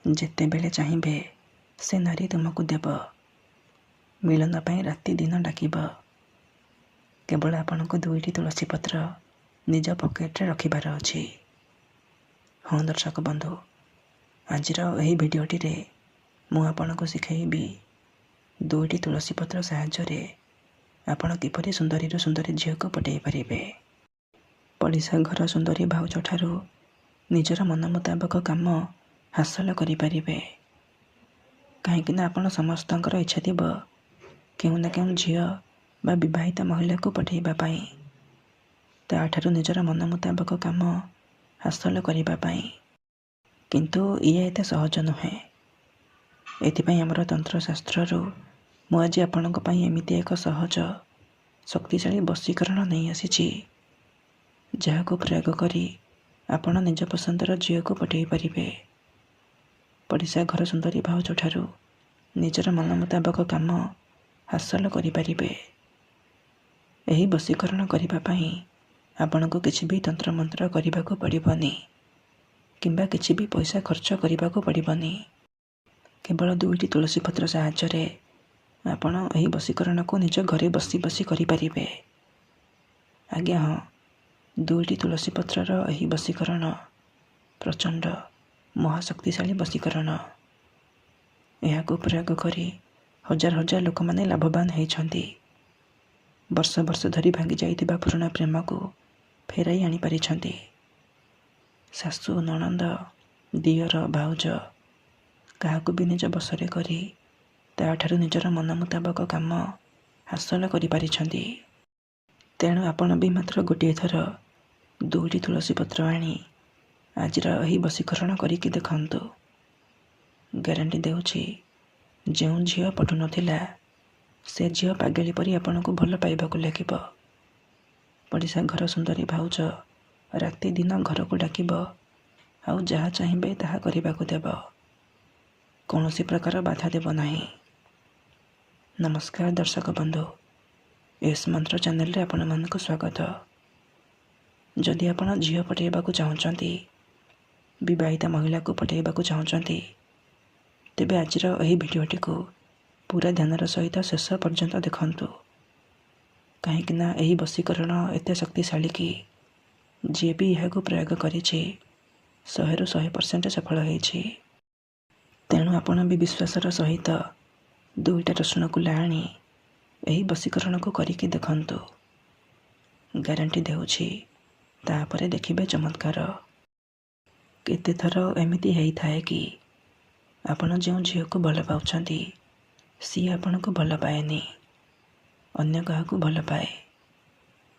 ଯେତେବେଳେ ଚାହିଁବେ ସେ ନାରୀ ତୁମକୁ ଦେବ। ମିଳନ ପାଇଁ ରାତି ଦିନ ଡାକିବ। କେବଳ ଆପଣଙ୍କୁ 2ଟି ତୁଳସୀ ପତ୍ର ନିଜ ପକେଟରେ ରଖିବାର ଅଛି। ହଁ ଦର୍ଶକ ବନ୍ଧୁ, ଆଜିର ଏହି ଭିଡ଼ିଓଟିରେ ମୁଁ ଆପଣଙ୍କୁ ଶିଖେଇବି 2ଟି ତୁଳସୀ ପତ୍ର ସାହାଯ୍ୟରେ ଆପଣ କିପରି ସୁନ୍ଦରୀରୁ ସୁନ୍ଦରୀ ଝିଅକୁ ପଟେଇ ପାରିବେ। ପଡ଼ିଶା ଘର ସୁନ୍ଦରୀ ଭାଉଜଠାରୁ ନିଜର ମନ ମୁତାବକ କାମ ହାସଲ କରିପାରିବେ। କାହିଁକିନା ଆପଣ ସମସ୍ତଙ୍କର ଇଚ୍ଛା ଥିବ କେଉଁ ନା କେଉଁ ଝିଅ ବା ବିବାହିତା ମହିଳାକୁ ପଠେଇବା ପାଇଁ, ତା'ଠାରୁ ନିଜର ମନ ମୁତାବକ କାମ ହାସଲ କରିବା ପାଇଁ। କିନ୍ତୁ ଇଏ ଏତେ ସହଜ ନୁହେଁ। ଏଥିପାଇଁ ଆମର ତନ୍ତ୍ରଶାସ୍ତ୍ରରୁ ମୁଁ ଆଜି ଆପଣଙ୍କ ପାଇଁ ଏମିତି ଏକ ସହଜ ଶକ୍ତିଶାଳୀ ବଶୀକରଣ ନେଇ ଆସିଛି, ଯାହାକୁ ପ୍ରୟୋଗ କରି ଆପଣ ନିଜ ପସନ୍ଦର ଝିଅକୁ ପଠେଇ ପାରିବେ। ପଡ଼ିଶା ଘର ସୁନ୍ଦରୀ ଭାଉଜଠାରୁ ନିଜର ମନ ମୁତାବକ କାମ ହାସଲ କରିପାରିବେ। ଏହି ବଶୀକରଣ କରିବା ପାଇଁ ଆପଣଙ୍କୁ କିଛି ବି ତନ୍ତ୍ରମନ୍ତ୍ର କରିବାକୁ ପଡ଼ିବନି କିମ୍ବା କିଛି ବି ପଇସା ଖର୍ଚ୍ଚ କରିବାକୁ ପଡ଼ିବନି। କେବଳ 2ଟି ତୁଳସୀ ପତ୍ର ସାହାଯ୍ୟରେ ଆପଣ ଏହି ବଶୀକରଣକୁ ନିଜ ଘରେ ବସି ବସି କରିପାରିବେ। ଆଜ୍ଞା ହଁ, 2ଟି ତୁଳସୀ ପତ୍ରର ଏହି ବଶୀକରଣ ପ୍ରଚଣ୍ଡ ମହାଶକ୍ତିଶାଳୀ ବଶୀକରଣ। ଏହାକୁ ପ୍ରୟୋଗ କରି ହଜାର ହଜାର ଲୋକମାନେ ଲାଭବାନ ହେଇଛନ୍ତି। ବର୍ଷ ବର୍ଷ ଧରି ଭାଙ୍ଗି ଯାଇଥିବା ପୁରୁଣା ପ୍ରେମକୁ ଫେରାଇ ଆଣିପାରିଛନ୍ତି। ଶାଶୁ, ନଣନ୍ଦ, ଦିଅର, ଭାଉଜ କାହାକୁ ବି ନିଜ ବଶରେ କରି ତା'ଠାରୁ ନିଜର ମନ ମୁତାବକ କାମ ହାସଲ କରିପାରିଛନ୍ତି। ତେଣୁ ଆପଣ ବି ମାତ୍ର ଗୋଟିଏ ଥର 2ଟି ତୁଳସୀ ପତ୍ର ଆଣି ଆଜିର ଏହି ବଶୀକରଣ କରିକି ଦେଖନ୍ତୁ। ଗ୍ୟାରେଣ୍ଟି ଦେଉଛି, ଯେଉଁ ଝିଅ ପଟୁନଥିଲା ସେ ଝିଅ ପାଗେଳି ପରି ଆପଣଙ୍କୁ ଭଲ ପାଇବାକୁ ଲାଗିବ। ପଡ଼ିଶା ଘର ସୁନ୍ଦରୀ ଭାଉଜ ରାତି ଦିନ ଘରକୁ ଡାକିବ, ଆଉ ଯାହା ଚାହିଁବେ ତାହା କରିବାକୁ ଦେବ। କୌଣସି ପ୍ରକାର ବାଧା ଦେବ ନାହିଁ। ନମସ୍କାର ଦର୍ଶକ ବନ୍ଧୁ, ଏସ୍ ମନ୍ତ୍ର ଚ୍ୟାନେଲରେ ଆପଣମାନଙ୍କୁ ସ୍ୱାଗତ। ଯଦି ଆପଣ ଝିଅ ପଠାଇବାକୁ ଚାହୁଁଛନ୍ତି, ବିବାହିତା ମହିଳାକୁ ପଠାଇବାକୁ ଚାହୁଁଛନ୍ତି, ତେବେ ଆଜିର ଏହି ଭିଡ଼ିଓଟିକୁ ପୁରା ଧ୍ୟାନର ସହିତ ଶେଷ ପର୍ଯ୍ୟନ୍ତ ଦେଖନ୍ତୁ। କାହିଁକିନା ଏହି ବଶୀକରଣ ଏତେ ଶକ୍ତିଶାଳୀ କି ଯିଏ ବି ଏହାକୁ ପ୍ରୟୋଗ କରିଛି 100ରୁ 100% ସଫଳ ହେଇଛି। ତେଣୁ ଆପଣ ବି ବିଶ୍ୱାସର ସହିତ 2ଟା ରସୁଣକୁ ଆଣି ଏହି ବଶୀକରଣକୁ କରିକି ଦେଖନ୍ତୁ। ଗ୍ୟାରେଣ୍ଟି ଦେଉଛି, ତାପରେ ଦେଖିବେ ଚମତ୍କାର। କେତେଥର ଏମିତି ହେଇଥାଏ କି ଆପଣ ଯେଉଁ ଝିଅକୁ ଭଲ ପାଉଛନ୍ତି ସିଏ ଆପଣଙ୍କୁ ଭଲ ପାଏନି, ଅନ୍ୟ କାହାକୁ ଭଲ ପାଏ।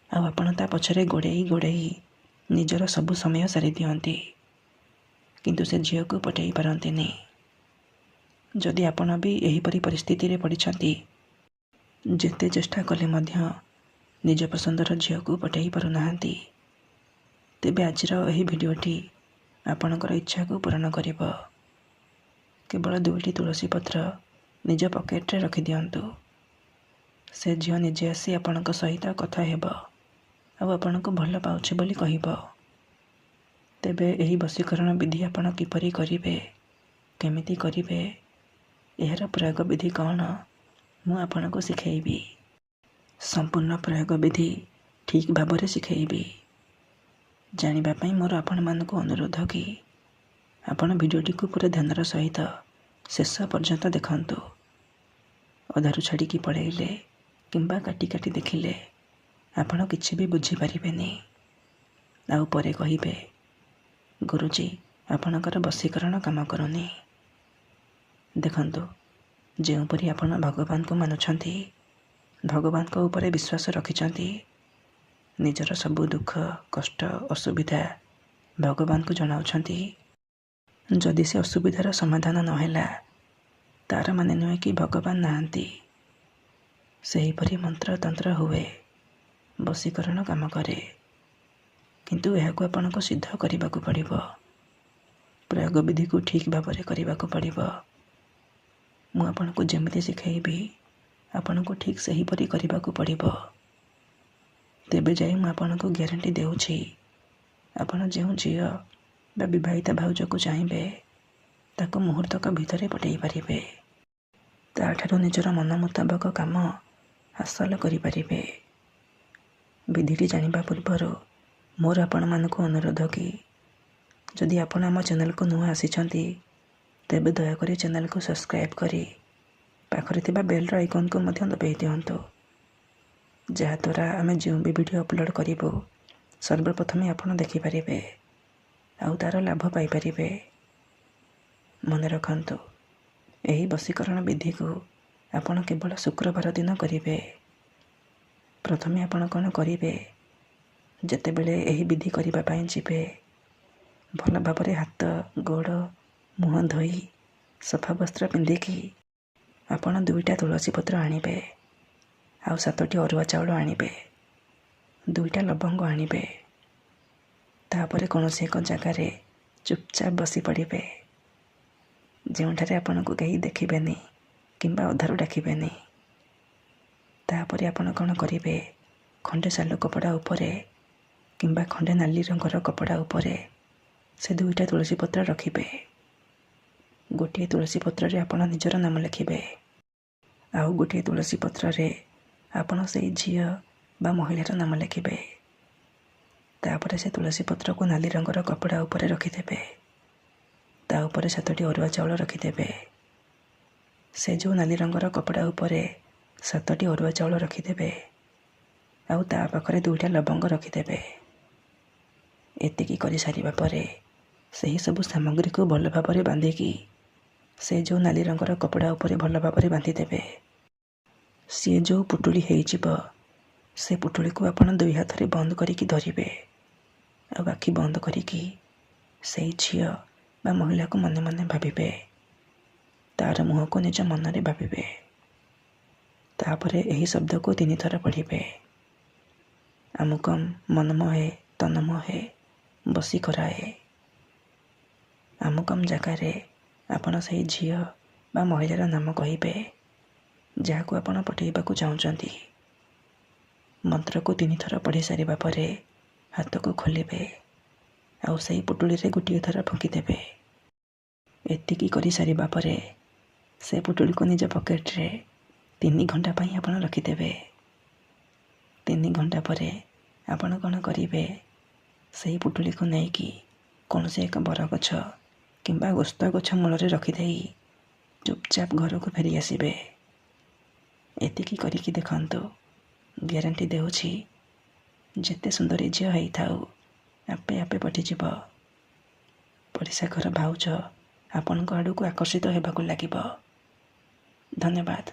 ଆଉ ଆପଣ ତା ପଛରେ ଗୋଡ଼େଇ ନିଜର ସବୁ ସମୟ ସାରି ଦିଅନ୍ତି, କିନ୍ତୁ ସେ ଝିଅକୁ ପଠେଇ ପାରନ୍ତିନି। ଯଦି ଆପଣ ବି ଏହିପରି ପରିସ୍ଥିତିରେ ପଡ଼ିଛନ୍ତି, ଯେତେ ଚେଷ୍ଟା କଲେ ମଧ୍ୟ ନିଜ ପସନ୍ଦର ଝିଅକୁ ପଠେଇ ପାରୁନାହାନ୍ତି, ତେବେ ଆଜିର ଏହି ଭିଡ଼ିଓଟି ଆପଣଙ୍କର ଇଚ୍ଛାକୁ ପୂରଣ କରିବ। କେବଳ 2ଟି ତୁଳସୀ ପତ୍ର ନିଜ ପକେଟରେ ରଖିଦିଅନ୍ତୁ। ସେ ଝିଅ ନିଜେ ଆସି ଆପଣଙ୍କ ସହିତ କଥା ହେବ ଆଉ ଆପଣଙ୍କୁ ଭଲ ପାଉଛି ବୋଲି କହିବ। ତେବେ ଏହି ବଶୀକରଣ ବିଧି ଆପଣ କିପରି କରିବେ, କେମିତି କରିବେ, ଏହାର ପ୍ରୟୋଗ ବିଧି କ'ଣ, ମୁଁ ଆପଣଙ୍କୁ ଶିଖେଇବି। ସମ୍ପୂର୍ଣ୍ଣ ପ୍ରୟୋଗ ବିଧି ଠିକ୍ ଭାବରେ ଶିଖେଇବି। ଜାଣିବା ପାଇଁ ମୋର ଆପଣମାନଙ୍କୁ ଅନୁରୋଧ କି ଆପଣ ଭିଡ଼ିଓଟିକୁ ପୁରା ଧ୍ୟାନର ସହିତ ଶେଷ ପର୍ଯ୍ୟନ୍ତ ଦେଖନ୍ତୁ। ଅଧାରୁ ଛାଡ଼ିକି ପଳେଇଲେ କିମ୍ବା କାଟି କାଟି ଦେଖିଲେ ଆପଣ କିଛି ବି ବୁଝିପାରିବେନି। ଆଉ ପରେ କହିବେ, ଗୁରୁଜୀ ଆପଣଙ୍କର ବଶୀକରଣ କାମ କରୁନି। ଦେଖନ୍ତୁ, ଯେଉଁପରି ଆପଣ ଭଗବାନଙ୍କୁ ମାନୁଛନ୍ତି, ଭଗବାନଙ୍କ ଉପରେ ବିଶ୍ୱାସ ରଖିଛନ୍ତି, ନିଜର ସବୁ ଦୁଃଖ, କଷ୍ଟ, ଅସୁବିଧା ଭଗବାନଙ୍କୁ ଜଣାଉଛନ୍ତି। ଯଦି ସେ ଅସୁବିଧାର ସମାଧାନ ନହେଲା, ତା'ର ମାନେ ନୁହେଁ କି ଭଗବାନ ନାହାନ୍ତି। ସେହିପରି ମନ୍ତ୍ରତନ୍ତ୍ର ହୁଏ, ବଶୀକରଣ କାମ କରେ, କିନ୍ତୁ ଏହାକୁ ଆପଣଙ୍କୁ ସିଦ୍ଧ କରିବାକୁ ପଡ଼ିବ। ପ୍ରୟୋଗ ବିଧିକୁ ଠିକ୍ ଭାବରେ କରିବାକୁ ପଡ଼ିବ। ମୁଁ ଆପଣଙ୍କୁ ଯେମିତି ଶିଖେଇବି ଆପଣଙ୍କୁ ଠିକ୍ ସେହିପରି କରିବାକୁ ପଡ଼ିବ। ତେବେ ଯାଇ ମୁଁ ଆପଣଙ୍କୁ ଗ୍ୟାରେଣ୍ଟି ଦେଉଛି, ଆପଣ ଯେଉଁ ଝିଅ ବା ବିବାହିତା ଭାଉଜକୁ ଚାହିଁବେ ତାକୁ ମୁହୂର୍ତ୍ତକ ଭିତରେ ପଠାଇ ପାରିବେ। ତା'ଠାରୁ ନିଜର ମନ ମୁତାବକ କାମ ହାସଲ କରିପାରିବେ। ବିଧିଟି ଜାଣିବା ପୂର୍ବରୁ ମୋର ଆପଣମାନଙ୍କୁ ଅନୁରୋଧ କି ଯଦି ଆପଣ ଆମ ଚ୍ୟାନେଲକୁ ନୂଆ ଆସିଛନ୍ତି ତେବେ ଦୟାକରି ଚ୍ୟାନେଲକୁ ସବସ୍କ୍ରାଇବ୍ କରି ପାଖରେ ଥିବା ବେଲ୍ର ଆଇକନ୍କୁ ମଧ୍ୟ ଦବାଇ ଦିଅନ୍ତୁ, ଯାହାଦ୍ୱାରା ଆମେ ଯେଉଁ ବି ଭିଡ଼ିଓ ଅପଲୋଡ଼ କରିବୁ ସର୍ବପ୍ରଥମେ ଆପଣ ଦେଖିପାରିବେ ଆଉ ତା'ର ଲାଭ ପାଇପାରିବେ। ମନେ ରଖନ୍ତୁ, ଏହି ବଶୀକରଣ ବିଧିକୁ ଆପଣ କେବଳ ଶୁକ୍ରବାର ଦିନ କରିବେ। ପ୍ରଥମେ ଆପଣ କ'ଣ କରିବେ, ଯେତେବେଳେ ଏହି ବିଧି କରିବା ପାଇଁ ଯିବେ ଭଲ ଭାବରେ ହାତ, ଗୋଡ଼, ମୁହଁ ଧୋଇ ସଫା ବସ୍ତ୍ର ପିନ୍ଧିକି ଆପଣ 2ଟା ତୁଳସୀ ପତ୍ର ଆଣିବେ, ଆଉ 7ଟି ଅରୁଆ ଚାଉଳ ଆଣିବେ, 2ଟା ଲବଙ୍ଗ ଆଣିବେ। ତାପରେ କୌଣସି ଏକ ଜାଗାରେ ଚୁପଚାପ ବସି ପଡ଼ିବେ, ଯେଉଁଠାରେ ଆପଣଙ୍କୁ କେହି ଦେଖିବେନି କିମ୍ବା ଅଧାରୁ ଡାକିବେନି। ତାପରେ ଆପଣ କ'ଣ କରିବେ, ଖଣ୍ଡେ ସାଲୁ କପଡ଼ା ଉପରେ କିମ୍ବା ଖଣ୍ଡେ ନାଲି ରଙ୍ଗର କପଡ଼ା ଉପରେ ସେ 2ଟା ତୁଳସୀ ପତ୍ର ରଖିବେ। ଗୋଟିଏ ତୁଳସୀ ପତ୍ରରେ ଆପଣ ନିଜର ନାମ ଲେଖିବେ, ଆଉ ଗୋଟିଏ ତୁଳସୀ ପତ୍ରରେ ଆପଣ ସେଇ ଝିଅ ବା ମହିଳାର ନାମ ଲେଖିବେ। ତାପରେ ସେ ତୁଳସୀ ପତ୍ରକୁ ନାଲି ରଙ୍ଗର କପଡ଼ା ଉପରେ ରଖିଦେବେ। ତା ଉପରେ 7ଟି ଅରୁଆ ଚାଉଳ ରଖିଦେବେ। ସେ ଯେଉଁ ନାଲି ରଙ୍ଗର କପଡ଼ା ଉପରେ 7ଟି ଅରୁଆ ଚାଉଳ ରଖିଦେବେ ଆଉ ତା ପାଖରେ 2ଟା ଲବଙ୍ଗ ରଖିଦେବେ। ଏତିକି କରିସାରିବା ପରେ ସେହି ସବୁ ସାମଗ୍ରୀକୁ ଭଲ ଭାବରେ ବାନ୍ଧିକି ସେ ଯେଉଁ ନାଲି ରଙ୍ଗର କପଡ଼ା ଉପରେ ଭଲ ଭାବରେ ବାନ୍ଧିଦେବେ। ସିଏ ଯେଉଁ ପୁଟୁଳି ହେଇଯିବ ସେ ପୁଟୁଳିକୁ ଆପଣ 2 ହାତରେ ବନ୍ଦ କରିକି ଧରିବେ ଆଉ ଆଖି ବନ୍ଦ କରିକି ସେଇ ଝିଅ ବା ମହିଳାକୁ ମନେ ମନେ ଭାବିବେ, ତା'ର ମୁହଁକୁ ନିଜ ମନରେ ଭାବିବେ। ତାପରେ ଏହି ଶବ୍ଦକୁ 3 ଥର ପଢ଼ିବେ। ଆମୁକମ୍ ମନମୋହେ ତନମୋହେ ବଶୀ କରାଏ। ଆମୁକମ୍ ଜାଗାରେ ଆପଣ ସେଇ ଝିଅ ବା ମହିଳାର ନାମ କହିବେ ଯାହାକୁ ଆପଣ ପଠାଇବାକୁ ଚାହୁଁଛନ୍ତି। ମନ୍ତ୍ରକୁ 3 ଥର ପଢ଼ି ସାରିବା ପରେ ହାତକୁ ଖୋଲିବେ ଆଉ ସେଇ ପୁଟୁଳିରେ ଗୋଟିଏ ଥର ଫୁଙ୍କିଦେବେ। ଏତିକି କରିସାରିବା ପରେ ସେ ପୁଟୁଳିକୁ ନିଜ ପକେଟରେ 3 ଘଣ୍ଟା ପାଇଁ ଆପଣ ରଖିଦେବେ। 3 ଘଣ୍ଟା ପରେ ଆପଣ କ'ଣ କରିବେ, ସେହି ପୁଟୁଳିକୁ ନେଇକି କୌଣସି ଏକ ବରଗଛ କିମ୍ବା ଓସ୍ତ ଗଛ ମୂଳରେ ରଖିଦେଇ ଚୁପଚାପ ଘରକୁ ଫେରି ଆସିବେ। ଏତିକି କରିକି ଦେଖନ୍ତୁ, ଗ୍ୟାରେଣ୍ଟି ଦେଉଛି ଯେତେ ସୁନ୍ଦରୀ ଝିଅ ହେଇଥାଉ ଆପେ ଆପେ ପଟିଯିବ। ପଡ଼ିଶା ଘର ଭାଉଜ ଆପଣଙ୍କ ଆଡ଼କୁ ଆକର୍ଷିତ ହେବାକୁ ଲାଗିବ। ଧନ୍ୟବାଦ।